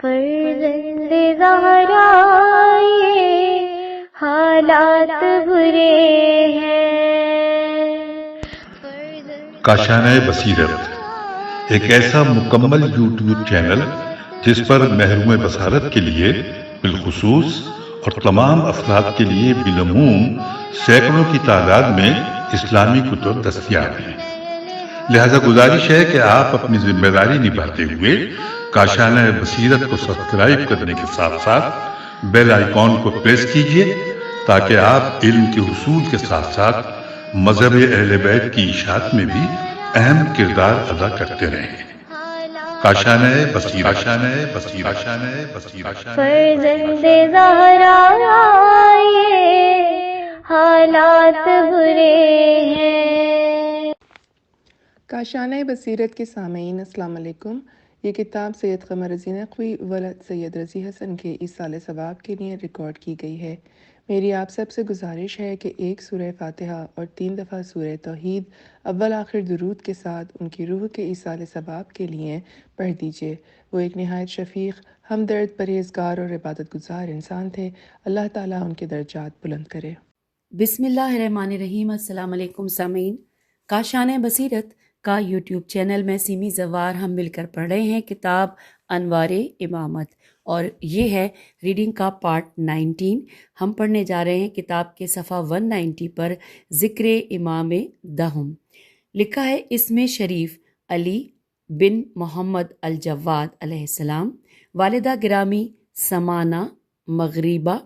فرزند زہرا یہ حالات برے ہیں۔ کاشانۂ بصیرت ایک ایسا مکمل یوٹیوب چینل جس پر محروم بصارت کے لیے بالخصوص اور تمام افراد کے لیے بالعموم سینکڑوں کی تعداد میں اسلامی کتب دستیاب ہیں۔ لہذا گزارش ہے کہ آپ اپنی ذمہ داری نبھاتے ہوئے کاشانۂ بصیرت کو سبسکرائب کرنے کے ساتھ ساتھ بیل آئیکن کو پریس کیجیے تاکہ آپ علم کے حصول کے ساتھ ساتھ مذہب اہل بیت کی اشاعت میں بھی اہم کردار ادا کرتے رہیں۔ کاشانۂ بصیرت، کاشانۂ بصیرت، کاشانۂ بصیرت۔ فرزند زہرا یہ حالات برے ہیں۔ کاشانۂ بصیرت کے سامعین السلام علیکم۔ یہ کتاب سید قمر رضی نقوی ولد سید رضی حسن کے ایصال ثواب کے لیے ریکارڈ کی گئی ہے۔ میری آپ سب سے گزارش ہے کہ ایک سورہ فاتحہ اور 3 دفعہ سورہ توحید اول آخر درود کے ساتھ ان کی روح کے ایصال ثواب کے لیے پڑھ دیجیے۔ وہ ایک نہایت شفیق، ہمدرد، پرہیزگار اور عبادت گزار انسان تھے۔ اللہ تعالیٰ ان کے درجات بلند کرے۔ بسم اللہ الرحمن الرحیم۔ السلام علیکم سامعین، کاشانۂ بصیرت کا یوٹیوب چینل میں سیمی زوار ہم مل کر پڑھ رہے ہیں کتاب انوار امامت، اور یہ ہے ریڈنگ کا پارٹ 19۔ ہم پڑھنے جا رہے ہیں کتاب کے صفحہ 190 پر ذکر امام دہم۔ لکھا ہے اسم شریف علی بن محمد الجواد علیہ السلام، والدہ گرامی سمانہ مغریبہ،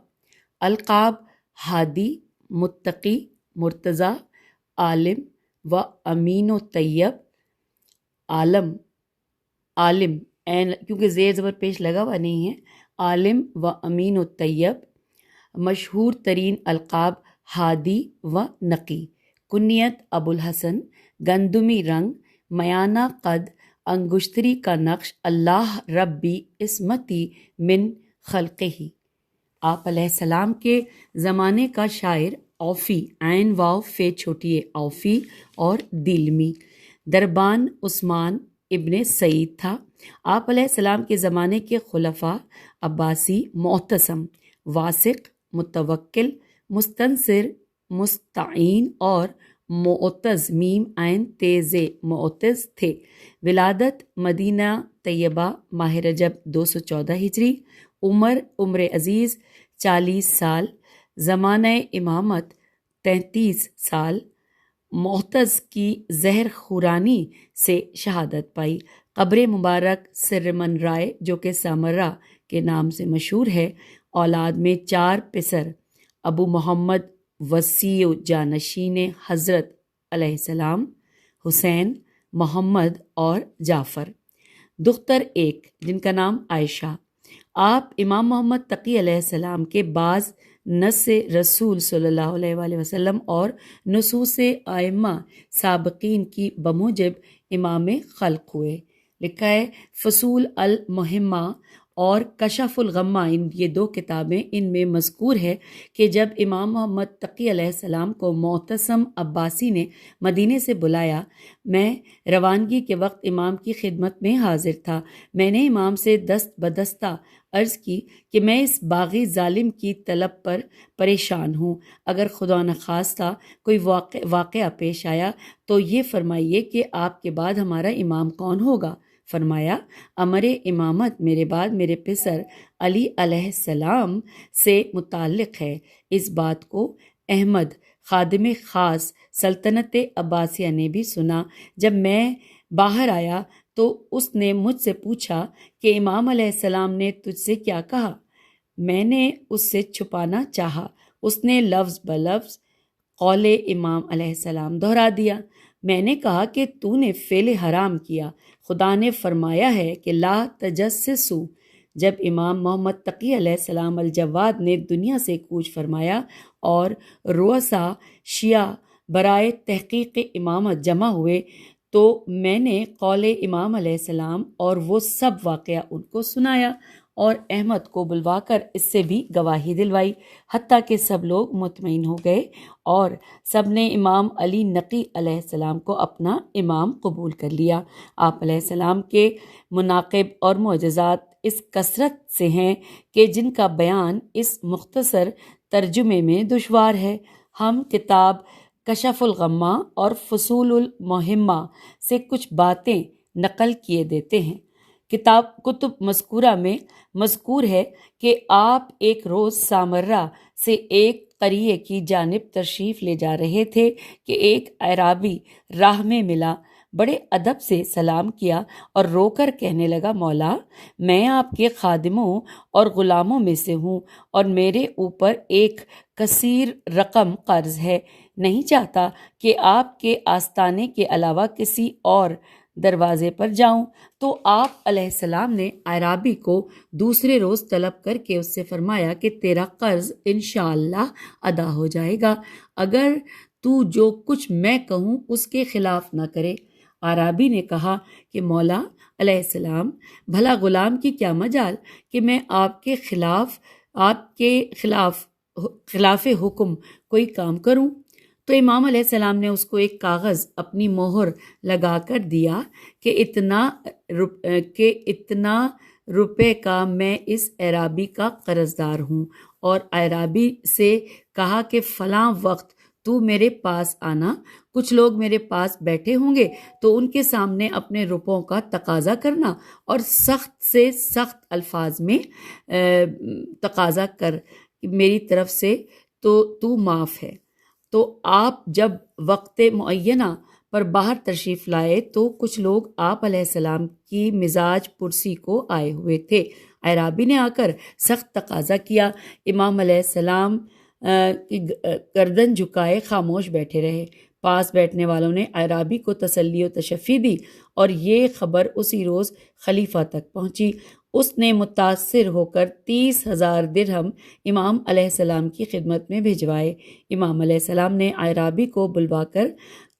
القاب ہادی، متقی، مرتضی، عالم و امین و طیب، عالم کیونکہ زیر زبر پیش لگا ہوا نہیں ہے، عالم و امین و طیب، مشہور ترین القاب ہادی و نقی، کنیت ابو الحسن، گندمی رنگ، میانہ قد، انگشتری کا نقش، اللہ ربی عصمتی من خلقہی، آپ علیہ السلام کے زمانے کا شاعر، اوفی، عین واو فے چھوٹی ہے، اوفی اور دیلمی، دربان عثمان ابن سعید تھا۔ آپ علیہ السلام کے زمانے کے خلفاء عباسی، معتصم، واسق، متوکل، مستنصر، مستعین اور معتز، میم عین تیز معتز تھے۔ ولادت مدینہ طیبہ ماہ رجب 214 ہجری، عمر عزیز 40 سال، زمانہ امامت 33 سال، معتز کی زہر خورانی سے شہادت پائی۔ قبر مبارک سرمن رائے جو کہ سامرا کے نام سے مشہور ہے۔ اولاد میں 4 پسر، ابو محمد وسیع جانشین حضرت علیہ السلام، حسین، محمد اور جعفر، دختر 1 جن کا نام عائشہ۔ آپ امام محمد تقی علیہ السلام کے بعض نص رسول صلی اللہ علیہ وآلہ وسلم اور نصوص ائمہ سابقین کی بموجب امام خلق ہوئے۔ لکھا ہے فصول المہمہ اور کشف الغمہ، یہ 2 کتابیں، ان میں مذکور ہے کہ جب امام محمد تقی علیہ السلام کو معتصم عباسی نے مدینے سے بلایا، میں روانگی کے وقت امام کی خدمت میں حاضر تھا۔ میں نے امام سے دست بدستہ عرض کی کہ میں اس باغی ظالم کی طلب پر پریشان ہوں، اگر خدا نخواستہ کوئی واقعہ پیش آیا تو یہ فرمائیے کہ آپ کے بعد ہمارا امام کون ہوگا؟ فرمایا امر امامت میرے بعد میرے پسر علی علیہ السلام سے متعلق ہے۔ اس بات کو احمد خادم خاص سلطنت عباسیہ نے بھی سنا۔ جب میں باہر آیا تو اس نے مجھ سے پوچھا کہ امام علیہ السلام نے تجھ سے کیا کہا؟ میں نے اس سے چھپانا چاہا۔ اس نے لفظ بلفظ قول امام علیہ السلام دہرا دیا۔ میں نے کہا کہ تو نے فعل حرام کیا، خدا نے فرمایا ہے کہ لا تجسسوا۔ جب امام محمد تقی علیہ السلام الجواد نے دنیا سے کوچ فرمایا اور رؤسا شیعہ برائے تحقیق امامت جمع ہوئے تو میں نے قول امام علیہ السلام اور وہ سب واقعہ ان کو سنایا اور احمد کو بلوا کر اس سے بھی گواہی دلوائی، حتیٰ کہ سب لوگ مطمئن ہو گئے اور سب نے امام علی نقی علیہ السلام کو اپنا امام قبول کر لیا۔ آپ علیہ السلام کے مناقب اور معجزات اس کثرت سے ہیں کہ جن کا بیان اس مختصر ترجمے میں دشوار ہے۔ ہم کتاب کشف الغمہ اور فصول المہمہ سے کچھ باتیں نقل کیے دیتے ہیں۔ کتب مذکورہ میں مذکور ہے کہ آپ ایک روز سامرہ سے ایک قریے کی جانب تشریف لے جا رہے تھے کہ ایک اعرابی راہ میں ملا، بڑے ادب سے سلام کیا اور رو کر کہنے لگا، مولا، میں آپ کے خادموں اور غلاموں میں سے ہوں اور میرے اوپر ایک کثیر رقم قرض ہے، نہیں چاہتا کہ آپ کے آستانے کے علاوہ کسی اور دروازے پر جاؤں۔ تو آپ علیہ السلام نے اعرابی کو دوسرے روز طلب کر کے اس سے فرمایا کہ تیرا قرض انشاءاللہ ادا ہو جائے گا اگر تو جو کچھ میں کہوں اس کے خلاف نہ کرے۔ اعرابی نے کہا کہ مولا علیہ السلام، بھلا غلام کی کیا مجال کہ میں آپ کے خلاف حکم کوئی کام کروں؟ تو امام علیہ السلام نے اس کو ایک کاغذ اپنی مہر لگا کر دیا کہ اتنا روپے کا میں اس اعرابی کا قرض دار ہوں، اور اعرابی سے کہا کہ فلاں وقت تو میرے پاس آنا، کچھ لوگ میرے پاس بیٹھے ہوں گے تو ان کے سامنے اپنے روپوں کا تقاضا کرنا اور سخت سے سخت الفاظ میں تقاضا کر میری طرف سے تو معاف ہے۔ تو آپ جب وقت معینہ پر باہر تشریف لائے تو کچھ لوگ آپ علیہ السلام کی مزاج پرسی کو آئے ہوئے تھے۔ اعرابی نے آ کر سخت تقاضا کیا۔ امام علیہ السلام کی گردن جھکائے خاموش بیٹھے رہے۔ پاس بیٹھنے والوں نے اعرابی کو تسلی و تشفی دی اور یہ خبر اسی روز خلیفہ تک پہنچی۔ اس نے متاثر ہو کر 30,000 درہم امام علیہ السلام کی خدمت میں بھجوائے۔ امام علیہ السلام نے اعرابی کو بلوا کر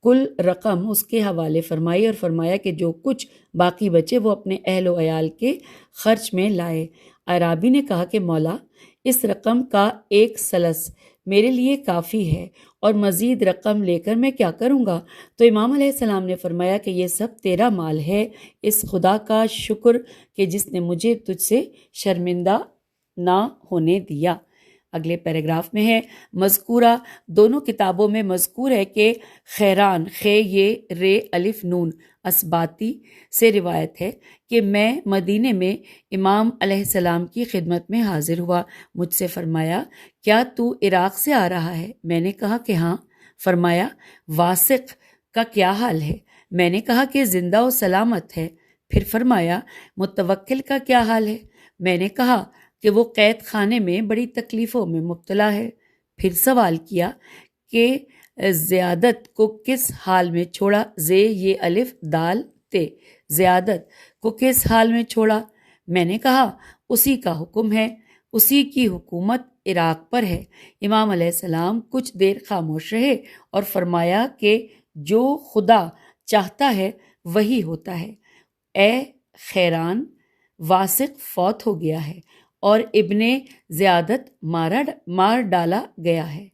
کل رقم اس کے حوالے فرمائی اور فرمایا کہ جو کچھ باقی بچے وہ اپنے اہل و عیال کے خرچ میں لائے۔ اعرابی نے کہا کہ مولا، اس رقم کا ایک ثلث میرے لیے کافی ہے اور مزید رقم لے کر میں کیا کروں گا؟ تو امام علیہ السلام نے فرمایا کہ یہ سب تیرا مال ہے، اس خدا کا شکر کہ جس نے مجھے تجھ سے شرمندہ نہ ہونے دیا۔ اگلے پیراگراف میں ہے، مذکورہ دونوں کتابوں میں مذکور ہے کہ خیران یہ رے الف نون اسباتی سے روایت ہے کہ میں مدینے میں امام علیہ السلام کی خدمت میں حاضر ہوا۔ مجھ سے فرمایا، کیا تو عراق سے آ رہا ہے؟ میں نے کہا کہ ہاں۔ فرمایا، واسق کا کیا حال ہے؟ میں نے کہا کہ زندہ و سلامت ہے۔ پھر فرمایا، متوکل کا کیا حال ہے؟ میں نے کہا کہ وہ قید خانے میں بڑی تکلیفوں میں مبتلا ہے۔ پھر سوال کیا کہ زیادت کو کس حال میں چھوڑا؟ یہ الف دال تے، زیادت کو کس حال میں چھوڑا؟ میں نے کہا اسی کا حکم ہے، اسی کی حکومت عراق پر ہے۔ امام علیہ السلام کچھ دیر خاموش رہے اور فرمایا کہ جو خدا چاہتا ہے وہی ہوتا ہے۔ اے خیران، واسق فوت ہو گیا ہے اور ابن زیادت مار ڈالا گیا ہے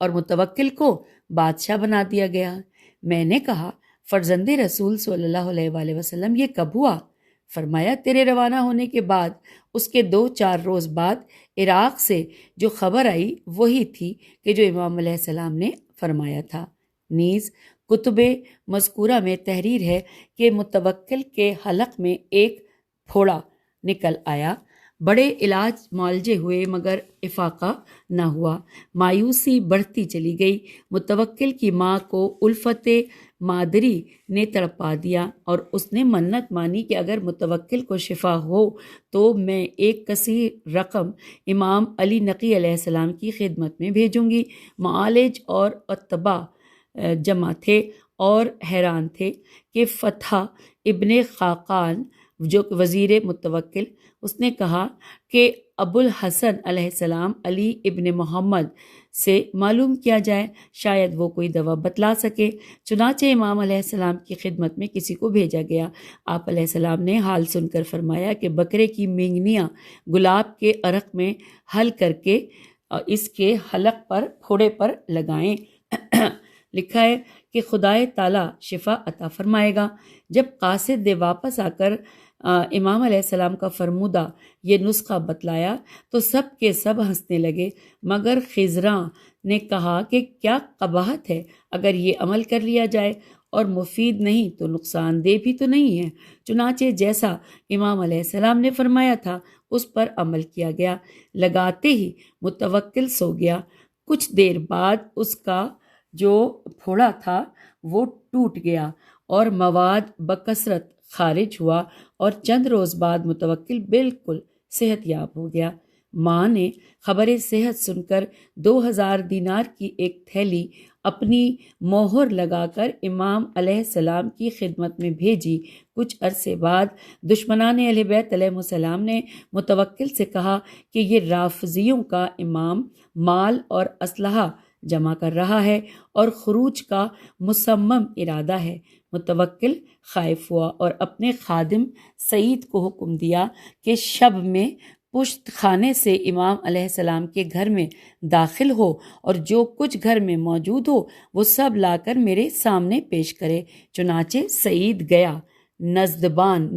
اور متوکل کو بادشاہ بنا دیا گیا۔ میں نے کہا، فرزند رسول صلی اللہ علیہ وآلہ وسلم، یہ کب ہوا؟ فرمایا، تیرے روانہ ہونے کے بعد اس کے 2-4 روز بعد عراق سے جو خبر آئی وہی تھی کہ جو امام علیہ السلام نے فرمایا تھا۔ نیز کتب مذکورہ میں تحریر ہے کہ متوکل کے حلق میں ایک پھوڑا نکل آیا۔ بڑے علاج معالجے ہوئے مگر افاقہ نہ ہوا۔ مایوسی بڑھتی چلی گئی۔ متوکل کی ماں کو الفت مادری نے تڑپا دیا اور اس نے منت مانی کہ اگر متوکل کو شفا ہو تو میں ایک کثیر رقم امام علی نقی علیہ السلام کی خدمت میں بھیجوں گی۔ معالج اور اطباء جمع تھے اور حیران تھے کہ فتح ابن خاقان جو وزیر متوکل، اس نے کہا کہ ابو الحسن علیہ السلام علی ابن محمد سے معلوم کیا جائے، شاید وہ کوئی دوا بتلا سکے۔ چنانچہ امام علیہ السلام کی خدمت میں کسی کو بھیجا گیا۔ آپ علیہ السلام نے حال سن کر فرمایا کہ بکرے کی مینگنیاں گلاب کے عرق میں حل کر کے اس کے حلق پر پھوڑے پر لگائیں۔ لکھا ہے کہ خدائے تعالی شفا عطا فرمائے گا۔ جب قاصد واپس آ کر امام علیہ السلام کا فرمودہ یہ نسخہ بتلایا تو سب کے سب ہنسنے لگے، مگر خضراں نے کہا کہ کیا قباحت ہے، اگر یہ عمل کر لیا جائے اور مفید نہیں تو نقصان دہ بھی تو نہیں ہے۔ چنانچہ جیسا امام علیہ السلام نے فرمایا تھا اس پر عمل کیا گیا۔ لگاتے ہی متوکل سو گیا۔ کچھ دیر بعد اس کا جو پھوڑا تھا وہ ٹوٹ گیا اور مواد بکثرت خارج ہوا، اور چند روز بعد متوکل بالکل صحت یاب ہو گیا۔ ماں نے خبر صحت سن کر 2000 دینار کی ایک تھیلی اپنی مہر لگا کر امام علیہ السلام کی خدمت میں بھیجی۔ کچھ عرصے بعد دشمنان اہل بیت علیہ السلام نے متوکل سے کہا کہ یہ رافضیوں کا امام مال اور اسلحہ جمع کر رہا ہے اور خروج کا مصمم ارادہ ہے۔ متوکل خائف ہوا اور اپنے خادم سعید کو حکم دیا کہ شب میں پشت خانے سے امام علیہ السلام کے گھر میں داخل ہو اور جو کچھ گھر میں موجود ہو وہ سب لا کر میرے سامنے پیش کرے۔ چنانچہ سعید گیا۔ نردبان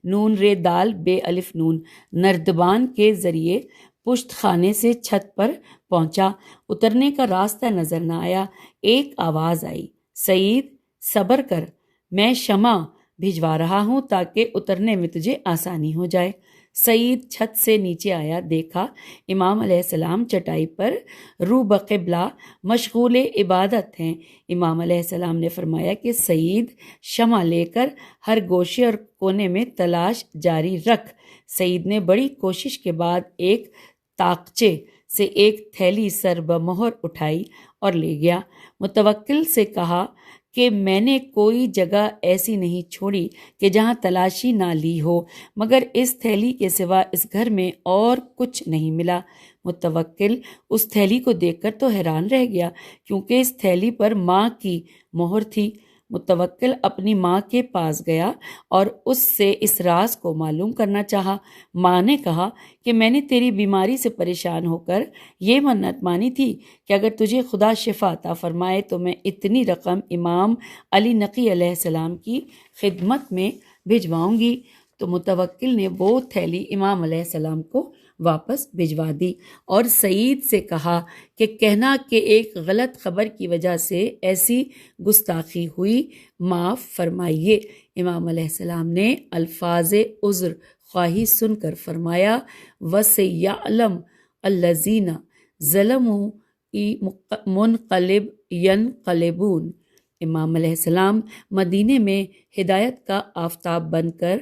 نون رے دال بے الف نون نردبان کے ذریعے پشت خانے سے چھت پر پہنچا۔ اترنے کا راستہ نظر نہ آیا۔ ایک آواز آئی، سعید صبر کر، میں شمع بھجوا رہا ہوں تاکہ اترنے میں تجھے آسانی ہو جائے۔ سعید چھت سے نیچے آیا، دیکھا امام علیہ السلام چٹائی پر رو بقبلہ مشغول عبادت ہیں۔ امام علیہ السلام نے فرمایا کہ سعید شمع لے کر ہر گوشے اور کونے میں تلاش جاری رکھ۔ سعید نے بڑی کوشش کے بعد ایک تاقچے سے ایک تھیلی سر بمہر اٹھائی اور لے گیا۔ متوکل سے کہا کہ میں نے کوئی جگہ ایسی نہیں چھوڑی کہ جہاں تلاشی نہ لی ہو، مگر اس تھیلی کے سوا اس گھر میں اور کچھ نہیں ملا۔ متوکل اس تھیلی کو دیکھ کر تو حیران رہ گیا، کیونکہ اس تھیلی پر ماں کی مہر تھی۔ متوکل اپنی ماں کے پاس گیا اور اس سے اس راز کو معلوم کرنا چاہا۔ ماں نے کہا کہ میں نے تیری بیماری سے پریشان ہو کر یہ منت مانی تھی کہ اگر تجھے خدا شفا عطا فرمائے تو میں اتنی رقم امام علی نقی علیہ السلام کی خدمت میں بھجواؤں گی۔ تو متوکل نے وہ تھیلی امام علیہ السلام کو واپس بھجوا دی اور سعید سے کہا کہ کہنا کہ ایک غلط خبر کی وجہ سے ایسی گستاخی ہوئی، معاف فرمائیے۔ امام علیہ السلام نے الفاظ عذر خواہی سن کر فرمایا، وَسَيَعْلَمُ الَّذِينَ ظَلَمُوا منقلب ينقلبون۔ امام علیہ السلام مدینے میں ہدایت کا آفتاب بن کر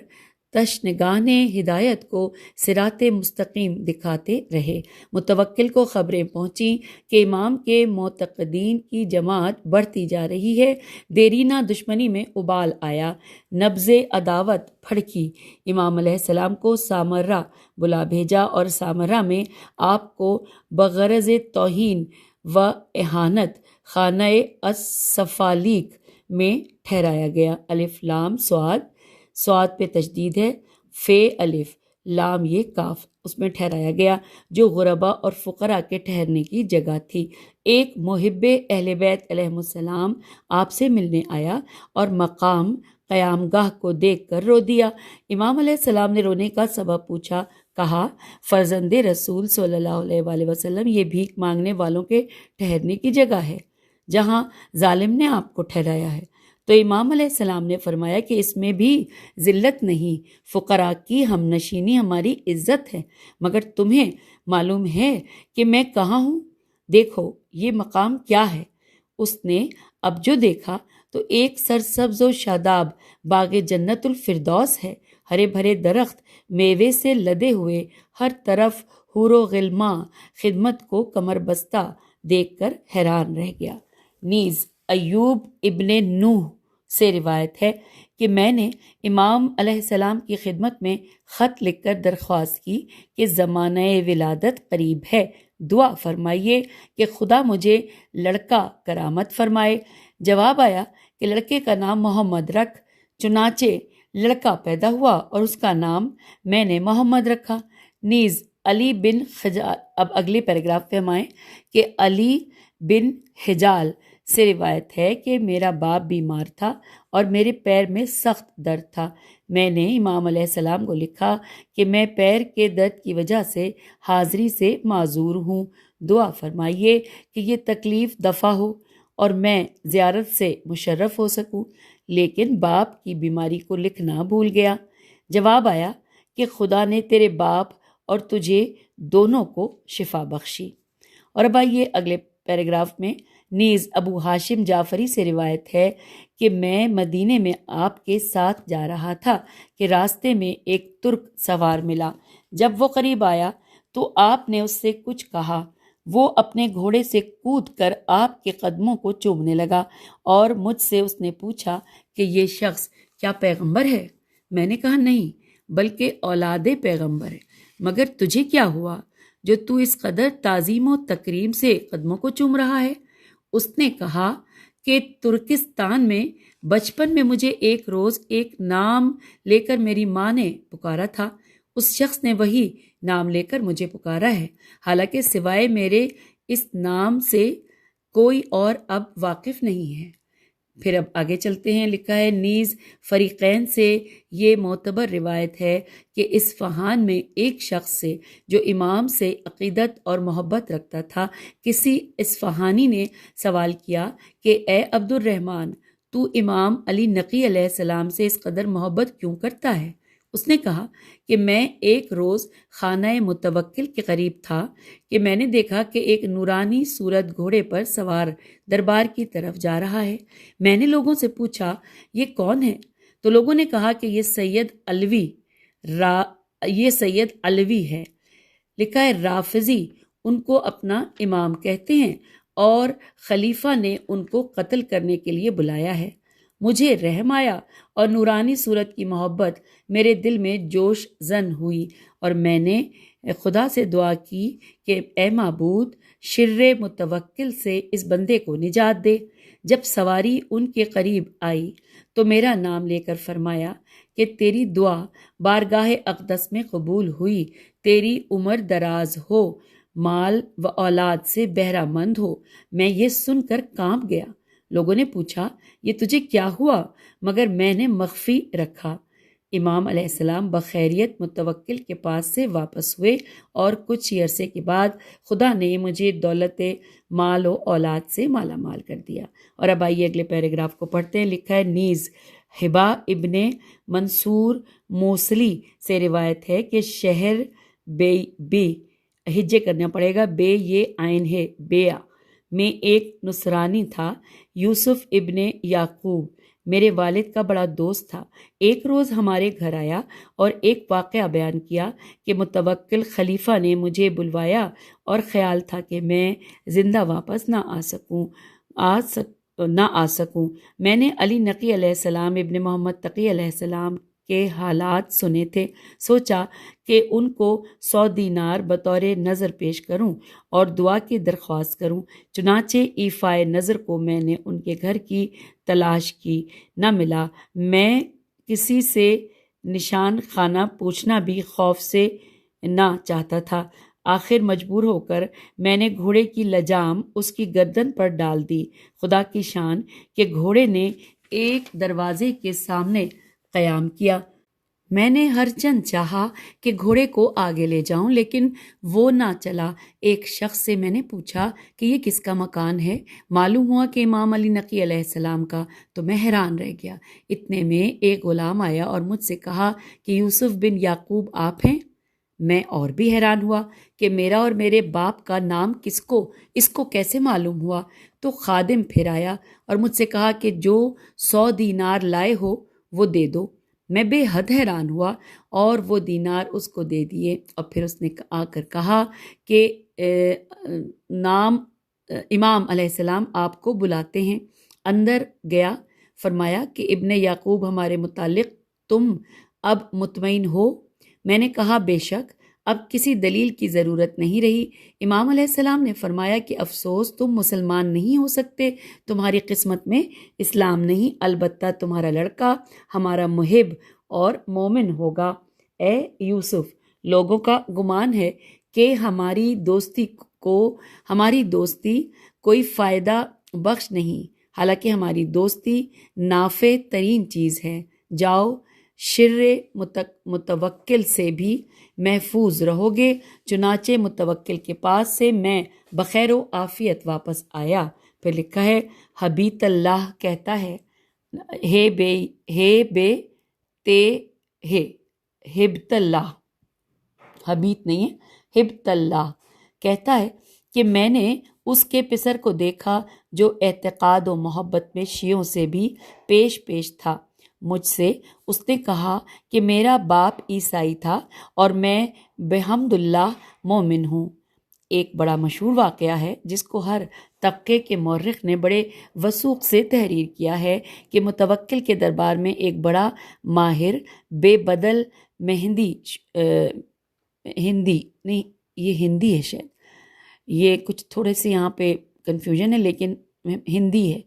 تشنگان ہدایت کو صراط مستقیم دکھاتے رہے۔ متوکل کو خبریں پہنچیں کہ امام کے معتقدین کی جماعت بڑھتی جا رہی ہے۔ دیرینہ دشمنی میں ابال آیا، نبض عداوت پھڑکی۔ امام علیہ السلام کو سامرہ بلا بھیجا اور سامرہ میں آپ کو بغرض توہین و اہانت خانہ السفالیق میں ٹھہرایا گیا۔ الف لام صاد پہ تشدید ہے، فے الف لام یہ کاف، اس میں ٹھہرایا گیا، جو غربا اور فقراء کے ٹھہرنے کی جگہ تھی۔ ایک محب اہل بیت علیہ السلام آپ سے ملنے آیا اور مقام قیام گاہ کو دیکھ کر رو دیا۔ امام علیہ السلام نے رونے کا سبب پوچھا، کہا فرزند رسول صلی اللہ علیہ وآلہ وسلم، یہ بھیک مانگنے والوں کے ٹھہرنے کی جگہ ہے جہاں ظالم نے آپ کو ٹھہرایا ہے۔ تو امام علیہ السلام نے فرمایا کہ اس میں بھی ذلت نہیں، فقراء کی ہم نشینی ہماری عزت ہے، مگر تمہیں معلوم ہے کہ میں کہاں ہوں؟ دیکھو یہ مقام کیا ہے۔ اس نے اب جو دیکھا تو ایک سرسبز و شاداب باغ جنت الفردوس ہے، ہرے بھرے درخت میوے سے لدے ہوئے، ہر طرف حور و غلماں خدمت کو کمر بستہ دیکھ کر حیران رہ گیا۔ نیز ایوب ابن نوح سے روایت ہے کہ میں نے امام علیہ السلام کی خدمت میں خط لکھ کر درخواست کی کہ زمانہ ولادت قریب ہے، دعا فرمائیے کہ خدا مجھے لڑکا کرامت فرمائے۔ جواب آیا کہ لڑکے کا نام محمد رکھ۔ چنانچہ لڑکا پیدا ہوا اور اس کا نام میں نے محمد رکھا۔ نیز علی بن خجال، اب اگلے پیراگراف پہ ہم آئیں کہ علی بن حجال سے روایت ہے کہ میرا باپ بیمار تھا اور میرے پیر میں سخت درد تھا۔ میں نے امام علیہ السلام کو لکھا کہ میں پیر کے درد کی وجہ سے حاضری سے معذور ہوں، دعا فرمائیے کہ یہ تکلیف دفع ہو اور میں زیارت سے مشرف ہو سکوں۔ لیکن باپ کی بیماری کو لکھنا بھول گیا۔ جواب آیا کہ خدا نے تیرے باپ اور تجھے دونوں کو شفا بخشی۔ اور اب آئیے اگلے پیراگراف میں۔ نیز ابو ہاشم جعفری سے روایت ہے کہ میں مدینے میں آپ کے ساتھ جا رہا تھا کہ راستے میں ایک ترک سوار ملا۔ جب وہ قریب آیا تو آپ نے اس سے کچھ کہا۔ وہ اپنے گھوڑے سے کود کر آپ کے قدموں کو چومنے لگا اور مجھ سے اس نے پوچھا کہ یہ شخص کیا پیغمبر ہے؟ میں نے کہا نہیں، بلکہ اولاد پیغمبر ہے۔ مگر تجھے کیا ہوا جو تو اس قدر تعظیم و تکریم سے قدموں کو چوم رہا ہے؟ اس نے کہا کہ ترکستان میں بچپن میں مجھے ایک روز ایک نام لے کر میری ماں نے پکارا تھا۔ اس شخص نے وہی نام لے کر مجھے پکارا ہے، حالانکہ سوائے میرے اس نام سے کوئی اور اب واقف نہیں ہے۔ پھر اب آگے چلتے ہیں۔ لکھا ہے نیز فریقین سے یہ معتبر روایت ہے کہ اصفہان میں ایک شخص سے جو امام سے عقیدت اور محبت رکھتا تھا، کسی اصفہانی نے سوال کیا کہ اے عبد الرحمن، تو امام علی نقی علیہ السلام سے اس قدر محبت کیوں کرتا ہے؟ اس نے کہا کہ میں ایک روز خانہ متوکل کے قریب تھا کہ میں نے دیکھا کہ ایک نورانی صورت گھوڑے پر سوار دربار کی طرف جا رہا ہے۔ میں نے لوگوں سے پوچھا یہ کون ہے؟ تو لوگوں نے کہا کہ یہ سید علوی ہے۔ لکھا ہے رافضی ان کو اپنا امام کہتے ہیں اور خلیفہ نے ان کو قتل کرنے کے لیے بلایا ہے۔ مجھے رحم آیا اور نورانی صورت کی محبت میرے دل میں جوش زن ہوئی، اور میں نے خدا سے دعا کی کہ اے معبود، شر متوکل سے اس بندے کو نجات دے۔ جب سواری ان کے قریب آئی تو میرا نام لے کر فرمایا کہ تیری دعا بارگاہ اقدس میں قبول ہوئی، تیری عمر دراز ہو، مال و اولاد سے بہرہ مند ہو۔ میں یہ سن کر کانپ گیا۔ لوگوں نے پوچھا یہ تجھے کیا ہوا؟ مگر میں نے مخفی رکھا۔ امام علیہ السلام بخیریت متوکل کے پاس سے واپس ہوئے اور کچھ ہی عرصے کے بعد خدا نے مجھے دولت مال و اولاد سے مالا مال کر دیا۔ اور اب آئیے اگلے پیراگراف کو پڑھتے ہیں۔ لکھا ہے نیز ہبا ابن منصور موصلی سے روایت ہے کہ شہر بے ہجے کرنا پڑے گا، بے یہ عین ہے، بیع میں ایک نصرانی تھا، یوسف ابن یعقوب، میرے والد کا بڑا دوست تھا۔ ایک روز ہمارے گھر آیا اور ایک واقعہ بیان کیا کہ متوکل خلیفہ نے مجھے بلوایا اور خیال تھا کہ میں زندہ واپس نہ آ سکوں۔ میں نے علی نقی علیہ السلام ابن محمد تقی علیہ السلام کے حالات سنے تھے، سوچا کہ ان کو 100 دینار بطور نذر پیش کروں اور دعا کی درخواست کروں۔ چنانچہ ایفائے نذر کو میں نے ان کے گھر کی تلاش کی، نہ ملا۔ میں کسی سے نشان خانہ پوچھنا بھی خوف سے نہ چاہتا تھا۔ آخر مجبور ہو کر میں نے گھوڑے کی لجام اس کی گردن پر ڈال دی۔ خدا کی شان کہ گھوڑے نے ایک دروازے کے سامنے قیام کیا۔ میں نے ہر چند چاہا کہ گھوڑے کو آگے لے جاؤں، لیکن وہ نہ چلا۔ ایک شخص سے میں نے پوچھا کہ یہ کس کا مکان ہے؟ معلوم ہوا کہ امام علی نقی علیہ السلام کا، تو میں حیران رہ گیا۔ اتنے میں ایک غلام آیا اور مجھ سے کہا کہ یوسف بن یعقوب آپ ہیں؟ میں اور بھی حیران ہوا کہ میرا اور میرے باپ کا نام اس کو کیسے معلوم ہوا؟ تو خادم پھر آیا اور مجھ سے کہا کہ جو 100 دینار لائے ہو وہ دے دو۔ میں بے حد حیران ہوا اور وہ دینار اس کو دے دیے، اور پھر اس نے آ کر کہا کہ امام علیہ السلام آپ کو بلاتے ہیں۔ اندر گیا، فرمایا کہ ابن یعقوب ہمارے متعلق تم اب مطمئن ہو؟ میں نے کہا بے شک، اب کسی دلیل کی ضرورت نہیں رہی۔ امام علیہ السلام نے فرمایا کہ افسوس، تم مسلمان نہیں ہو سکتے، تمہاری قسمت میں اسلام نہیں، البتہ تمہارا لڑکا ہمارا محب اور مومن ہوگا۔ اے یوسف، لوگوں کا گمان ہے کہ ہماری دوستی کوئی فائدہ بخش نہیں، حالانکہ ہماری دوستی نافع ترین چیز ہے۔ جاؤ، شر متوکل سے بھی محفوظ رہو گے۔ چنانچہ متوکل کے پاس سے میں بخیر و عافیت واپس آیا۔ پھر لکھا ہے حبیت اللہ کہتا ہے ہبت اللہ، حبیت نہیں ہے، ہبت اللہ کہتا ہے کہ میں نے اس کے پسر کو دیکھا جو اعتقاد و محبت میں شیعوں سے بھی پیش تھا۔ مجھ سے اس نے کہا کہ میرا باپ عیسائی تھا اور میں بحمد اللہ مومن ہوں۔ ایک بڑا مشہور واقعہ ہے جس کو ہر طبقے کے مورخ نے بڑے وثوق سے تحریر کیا ہے کہ متوکل کے دربار میں ایک بڑا ماہر بے بدل ہندی نہیں، یہ ہندی ہے شاید، یہ کچھ تھوڑے سے یہاں پہ کنفیوژن ہے لیکن ہندی ہے۔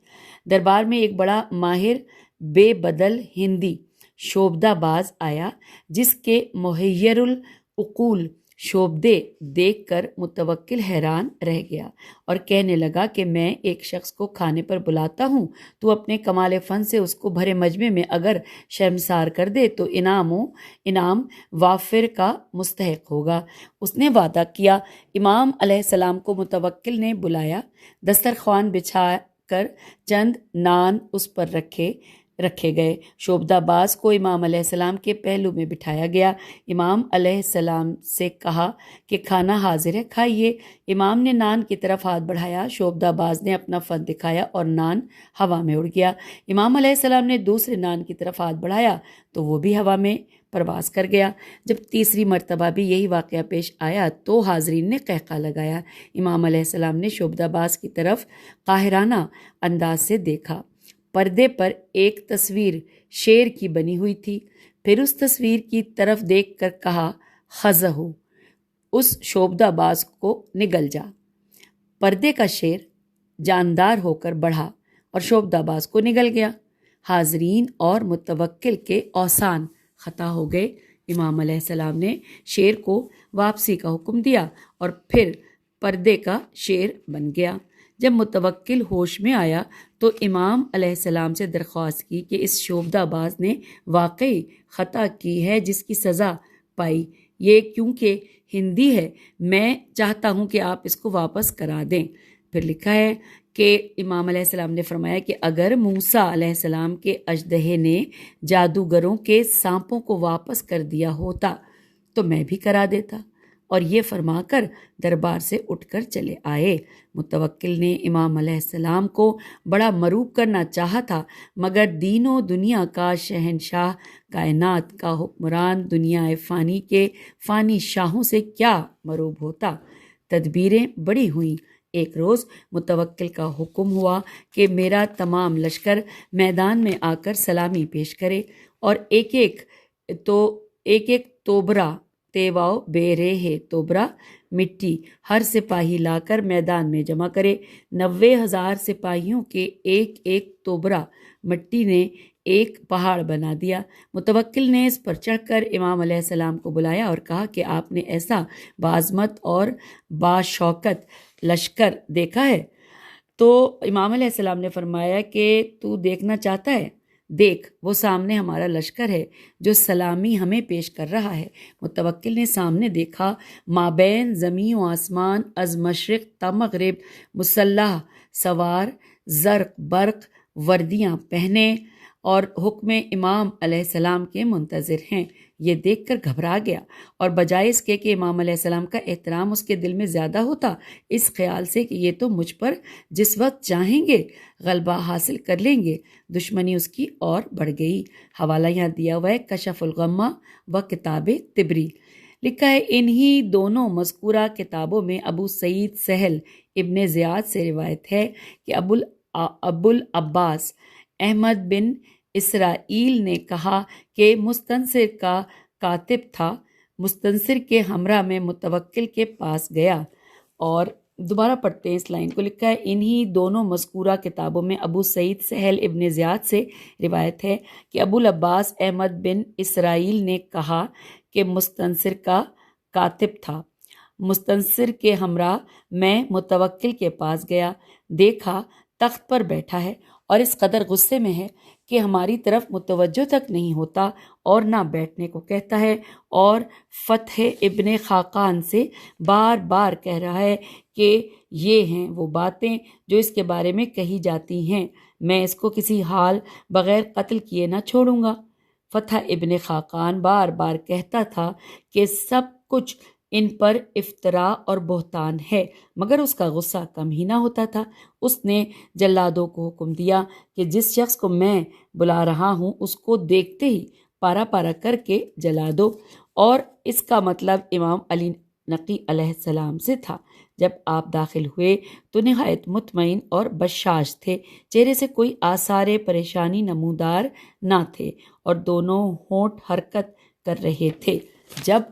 دربار میں ایک بڑا ماہر بے بدل ہندی شوبدہ باز آیا جس کے محیر العقول شوبدے دیکھ کر متوکل حیران رہ گیا اور کہنے لگا کہ میں ایک شخص کو کھانے پر بلاتا ہوں، تو اپنے کمال فن سے اس کو بھرے مجمع میں اگر شرمسار کر دے تو انعام وافر کا مستحق ہوگا۔ اس نے وعدہ کیا۔ امام علیہ السلام کو متوکل نے بلایا، دسترخوان بچھا کر چند نان اس پر رکھے گئے۔ شوبدہ باز کو امام علیہ السلام کے پہلو میں بٹھایا گیا۔ امام علیہ السلام سے کہا کہ کھانا حاضر ہے، کھائیے۔ امام نے نان کی طرف ہاتھ بڑھایا، شوبدہ باز نے اپنا فن دکھایا اور نان ہوا میں اڑ گیا۔ امام علیہ السلام نے دوسرے نان کی طرف ہاتھ بڑھایا تو وہ بھی ہوا میں پرواز کر گیا۔ جب تیسری مرتبہ بھی یہی واقعہ پیش آیا تو حاضرین نے قہقہ لگایا۔ امام علیہ السلام نے شوبدہ باز کی طرف قاہرانہ انداز سے دیکھا۔ پردے پر ایک تصویر شیر کی بنی ہوئی تھی۔ پھر اس تصویر کی طرف دیکھ کر کہا خزہو، اس شوبدہ باز کو نگل جا۔ پردے کا شیر جاندار ہو کر بڑھا اور شوبدہ باز کو نگل گیا۔ حاضرین اور متوکل کے اوسان خطا ہو گئے۔ امام علیہ السلام نے شیر کو واپسی کا حکم دیا اور پھر پردے کا شیر بن گیا۔ جب متوکل ہوش میں آیا تو امام علیہ السلام سے درخواست کی کہ اس شوبدہ باز نے واقعی خطا کی ہے جس کی سزا پائی، یہ کیونکہ ہندی ہے، میں چاہتا ہوں کہ آپ اس کو واپس کرا دیں۔ پھر لکھا ہے کہ امام علیہ السلام نے فرمایا کہ اگر موسیٰ علیہ السلام کے اژدہے نے جادوگروں کے سانپوں کو واپس کر دیا ہوتا تو میں بھی کرا دیتا، اور یہ فرما کر دربار سے اٹھ کر چلے آئے۔ متوکل نے امام علیہ السلام کو بڑا مروب کرنا چاہا تھا، مگر دین و دنیا کا شہنشاہ، کائنات کا حکمران، دنیا فانی کے فانی شاہوں سے کیا مروب ہوتا۔ تدبیریں بڑی ہوئیں۔ ایک روز متوکل کا حکم ہوا کہ میرا تمام لشکر میدان میں آ کر سلامی پیش کرے اور ایک ایک توبرا تیواؤ بے رے توبرا مٹی ہر سپاہی لا کر میدان میں جمع کرے۔ 90,000 سپاہیوں کے ایک ایک توبرا مٹی نے ایک پہاڑ بنا دیا۔ متوکل نے اس پر چڑھ کر امام علیہ السلام کو بلایا اور کہا کہ آپ نے ایسا بعظمت اور باشوکت لشکر دیکھا ہے؟ تو امام علیہ السلام نے فرمایا کہ تو دیکھنا چاہتا ہے؟ دیکھ، وہ سامنے ہمارا لشکر ہے جو سلامی ہمیں پیش کر رہا ہے۔ متوکل نے سامنے دیکھا، مابین زمین و آسمان، از مشرق تا مغرب مسلح سوار، زرق برق وردیاں پہنے اور حکم امام علیہ السلام کے منتظر ہیں۔ یہ دیکھ کر گھبرا گیا اور بجائے اس کے کہ امام علیہ السلام کا احترام اس کے دل میں زیادہ ہوتا، اس خیال سے کہ یہ تو مجھ پر جس وقت چاہیں گے غلبہ حاصل کر لیں گے، دشمنی اس کی اور بڑھ گئی۔ حوالہ یہاں دیا ہوا ہے کشف الغمہ و کتاب طبری۔ لکھا ہے انہی دونوں مذکورہ کتابوں میں ابو سعید سہل ابن زیاد سے روایت ہے کہ ابو العباس احمد بن اسرائیل نے کہا کہ مستنصر کا کاتب تھا، مستنصر کے ہمراہ میں متوکل کے پاس گیا۔ اور دوبارہ پڑھتے ہیں اس لائن کو۔ لکھا ہے انہی دونوں مذکورہ کتابوں میں ابو سعید سہل ابن زیاد سے روایت ہے کہ ابو العباس احمد بن اسرائیل نے کہا کہ مستنصر کا کاتب تھا، مستنصر کے ہمراہ میں متوکل کے پاس گیا، دیکھا تخت پر بیٹھا ہے اور اس قدر غصے میں ہے کہ ہماری طرف متوجہ تک نہیں ہوتا اور نہ بیٹھنے کو کہتا ہے، اور فتح ابن خاقان سے بار بار کہہ رہا ہے کہ یہ ہیں وہ باتیں جو اس کے بارے میں کہی جاتی ہیں، میں اس کو کسی حال بغیر قتل کیے نہ چھوڑوں گا۔ فتح ابن خاقان بار بار کہتا تھا کہ سب کچھ ان پر افتراء اور بہتان ہے، مگر اس کا غصہ کم ہی نہ ہوتا تھا۔ اس نے جلادوں کو حکم دیا کہ جس شخص کو میں بلا رہا ہوں اس کو دیکھتے ہی پارا پارا کر کے جلا دو، اور اس کا مطلب امام علی نقی علیہ السلام سے تھا۔ جب آپ داخل ہوئے تو نہایت مطمئن اور بشاش تھے، چہرے سے کوئی آثار پریشانی نمودار نہ تھے، اور دونوں ہونٹ حرکت کر رہے تھے۔ جب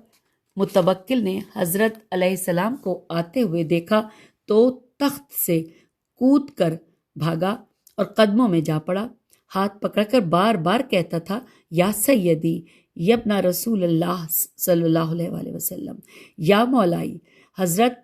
متوکل نے حضرت علیہ السلام کو آتے ہوئے دیکھا تو تخت سے کود کر بھاگا اور قدموں میں جا پڑا، ہاتھ پکڑ کر بار بار کہتا تھا، یا سیدی یبن رسول اللہ صلی اللہ علیہ وآلہ وسلم، یا مولائی۔ حضرت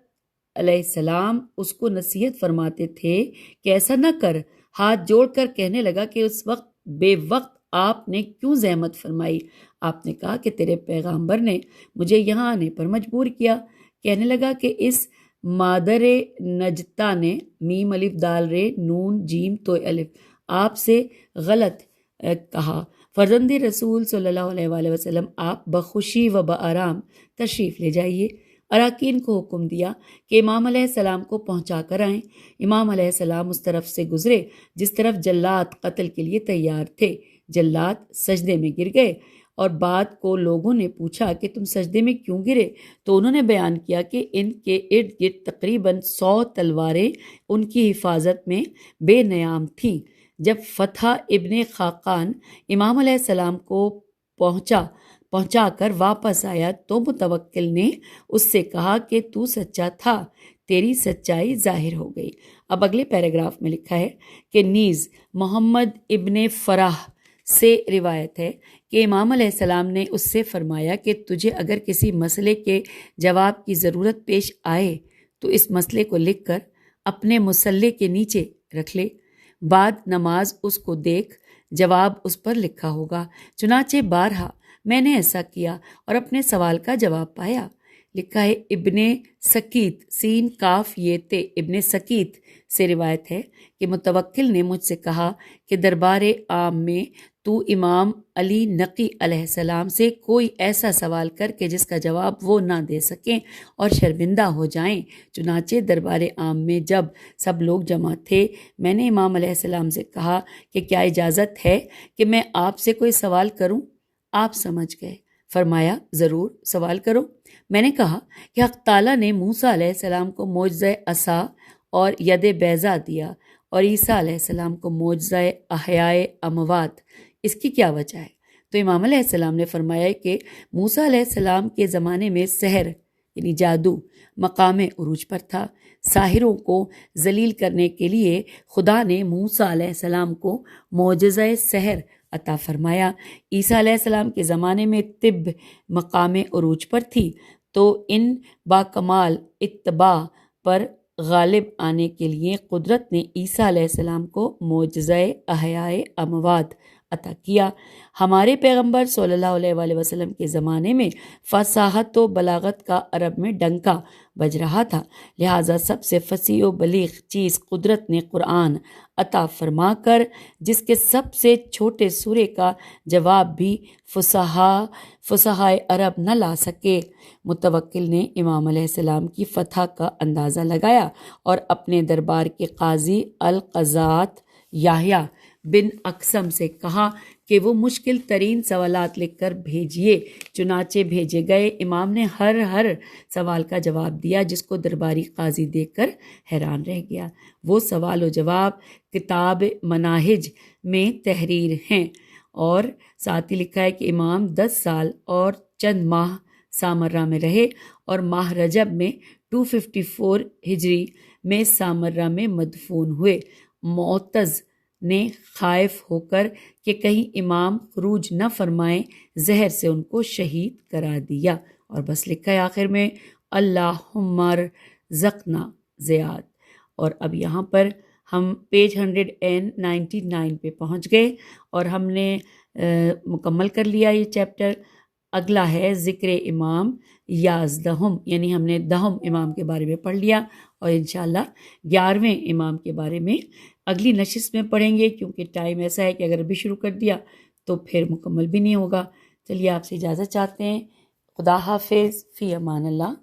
علیہ السلام اس کو نصیحت فرماتے تھے کہ ایسا نہ کر۔ ہاتھ جوڑ کر کہنے لگا کہ اس وقت بے وقت آپ نے کیوں زحمت فرمائی؟ آپ نے کہا کہ تیرے پیغامبر نے مجھے یہاں آنے پر مجبور کیا۔ کہنے لگا کہ اس مادر نجتہ نے میم الف دال رے نون جیم تو الف آپ سے غلط کہا۔ فرزند رسول صلی اللہ علیہ وآلہ وسلم، آپ بخوشی و بآرام تشریف لے جائیے۔ اراکین کو حکم دیا کہ امام علیہ السلام کو پہنچا کر آئیں۔ امام علیہ السلام اس طرف سے گزرے جس طرف جلاد قتل کے لیے تیار تھے۔ جلاد سجدے میں گر گئے، اور بعد کو لوگوں نے پوچھا کہ تم سجدے میں کیوں گرے؟ تو انہوں نے بیان کیا کہ ان کے ارد گرد تقریباً 100 تلواریں ان کی حفاظت میں بے نیام تھیں۔ جب فتح ابن خاقان امام علیہ السلام کو پہنچا کر واپس آیا تو متوکل نے اس سے کہا کہ تو سچا تھا، تیری سچائی ظاہر ہو گئی۔ اب اگلے پیراگراف میں لکھا ہے کہ نیز محمد ابن فرح سے روایت ہے کہ امام علیہ السلام نے اس سے فرمایا کہ تجھے اگر کسی مسئلے کے جواب کی ضرورت پیش آئے تو اس مسئلے کو لکھ کر اپنے مصلے کے نیچے رکھ لے، بعد نماز اس کو دیکھ، جواب اس پر لکھا ہوگا۔ چنانچہ بارہا میں نے ایسا کیا اور اپنے سوال کا جواب پایا۔ لکھا ہے ابن سکیت سین کاف یہ تے ابن سکیت سے روایت ہے کہ متوکل نے مجھ سے کہا کہ دربار عام میں تو امام علی نقی علیہ السلام سے کوئی ایسا سوال کر کے جس کا جواب وہ نہ دے سکیں اور شرمندہ ہو جائیں۔ چنانچہ دربار عام میں جب سب لوگ جمع تھے میں نے امام علیہ السلام سے کہا کہ کیا اجازت ہے کہ میں آپ سے کوئی سوال کروں؟ آپ سمجھ گئے، فرمایا ضرور سوال کرو۔ میں نے کہا کہ حق تعالیٰ نے موسیٰ علیہ السلام کو معجزہ عصا اور ید بیضا دیا اور عیسیٰ علیہ السلام کو معجزہ احیاء اموات، اس کی کیا وجہ ہے؟ تو امام علیہ السلام نے فرمایا کہ موسیٰ علیہ السلام کے زمانے میں سحر یعنی جادو مقام عروج پر تھا۔ ساحروں کو ذلیل کرنے کے لیے خدا نے موسیٰ علیہ السلام کو معجزہ سحر عطا فرمایا۔ عیسیٰ علیہ السلام کے زمانے میں طب مقام عروج پر تھی، تو ان باکمال اتباع پر غالب آنے کے لیے قدرت نے عیسیٰ علیہ السلام کو معجزہ احیاء اموات عطا کیا۔ ہمارے پیغمبر صلی اللہ علیہ وآلہ وسلم کے زمانے میں فصاحت و بلاغت کا عرب میں ڈنکا بج رہا تھا، لہٰذا سب سے فصیح و بلیغ چیز قدرت نے قرآن عطا فرما کر جس کے سب سے چھوٹے سورے کا جواب بھی فصحاء عرب نہ لا سکے۔ متوکل نے امام علیہ السلام کی فتح کا اندازہ لگایا اور اپنے دربار کے قاضی القضات یحییٰ بن اقسم سے کہا کہ وہ مشکل ترین سوالات لکھ کر بھیجیے۔ چنانچہ بھیجے گئے۔ امام نے ہر سوال کا جواب دیا جس کو درباری قاضی دیکھ کر حیران رہ گیا۔ وہ سوال و جواب کتاب مناہج میں تحریر ہیں، اور ساتھ ہی لکھا ہے کہ امام 10 سال اور چند ماہ سامرہ میں رہے اور ماہ رجب میں 254 ہجری میں سامرہ میں مدفون ہوئے۔ معتز نے خائف ہو کر کہ کہیں امام خروج نہ فرمائیں زہر سے ان کو شہید کرا دیا، اور بس لکھا ہے آخر میں اللہم ارزقنا زیاد۔ اور اب یہاں پر ہم پیج 199 پہ پہنچ گئے اور ہم نے مکمل کر لیا یہ چیپٹر۔ اگلا ہے ذکر امام یازدہم، یعنی ہم نے 10 امام کے بارے میں پڑھ لیا، اور انشاءاللہ 11ویں امام کے بارے میں اگلی نشست میں پڑھیں گے، کیونکہ ٹائم ایسا ہے کہ اگر ابھی شروع کر دیا تو پھر مکمل بھی نہیں ہوگا۔ چلیے آپ سے اجازت چاہتے ہیں، خدا حافظ، فی امان اللہ۔